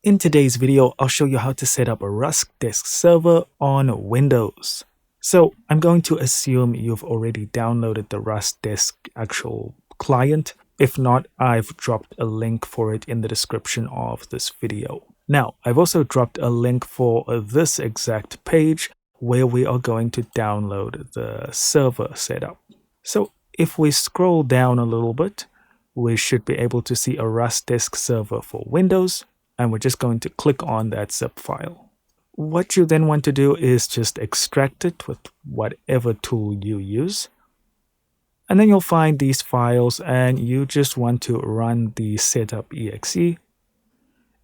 In today's video, I'll show you how to set up a RustDesk server on Windows. So I'm going to assume you've already downloaded the RustDesk actual client. If not, I've dropped a link for it in the description of this video. Now, I've also dropped a link for this exact page where we are going to download the server setup. So if we scroll down a little bit, we should be able to see a RustDesk server for Windows. And we're just going to click on that zip file. What you then want to do is just extract it with whatever tool you use. And then you'll find these files and you just want to run the setup.exe.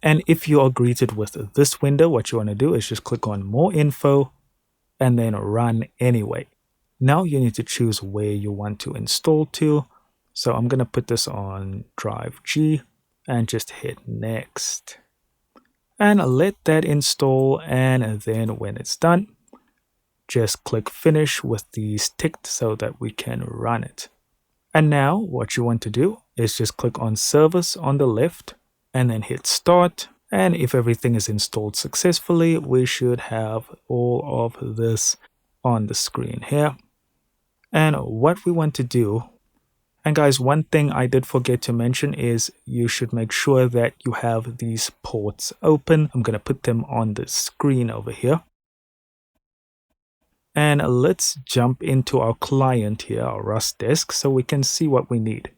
And if you are greeted with this window, what you want to do is just click on more info and then run anyway. Now you need to choose where you want to install to. So I'm going to put this on drive G and just hit next. And let that install, and then when it's done, just click finish with these ticked so that we can run it. And now what you want to do is just click on service on the left and then hit start. And if everything is installed successfully, we should have all of this on the screen here. And what we want to do, and guys, one thing I did forget to mention is you should make sure that you have these ports open. I'm going to put them on the screen over here. And let's jump into our client here, our RustDesk, so we can see what we need.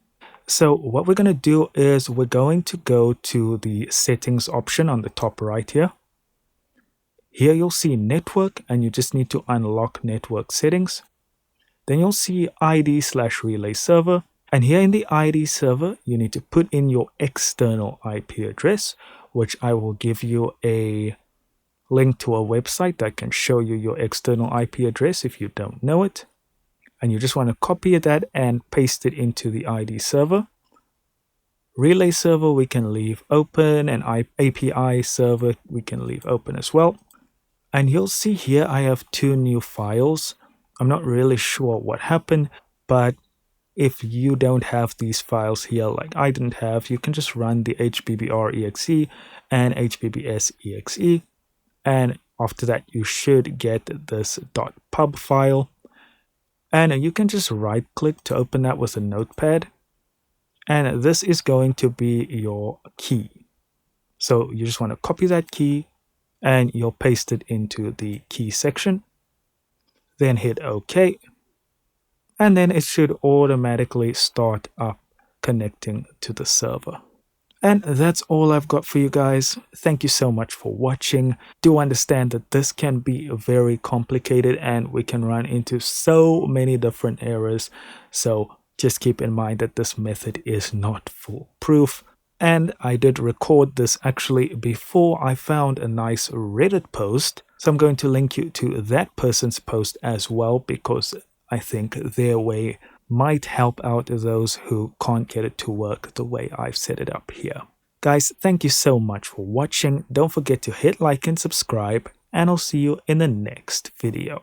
So what we're going to do is we're going to go to the settings option on the top right here. Here you'll see network, and you just need to unlock network settings. Then you'll see ID/relay server. And here in the ID server, you need to put in your external IP address, which I will give you a link to a website that can show you your external IP address if you don't know it. And you just want to copy that and paste it into the ID server. Relay server we can leave open, and API server we can leave open as well. And you'll see here I have two new files. I'm not really sure what happened, but if you don't have these files here like I didn't have, you can just run the hbbr.exe and hbbs.exe. And after that, you should get this .pub file. And you can just right click to open that with a notepad. And this is going to be your key. So you just want to copy that key and you'll paste it into the key section. Then hit OK. And then it should automatically start up connecting to the server. And that's all I've got for you guys. Thank you so much for watching. Do understand that this can be very complicated and we can run into so many different errors. So just keep in mind that this method is not foolproof. And I did record this actually before I found a nice Reddit post. So I'm going to link you to that person's post as well, because I think their way might help out those who can't get it to work the way I've set it up here. Guys, thank you so much for watching. Don't forget to hit like and subscribe, and I'll see you in the next video.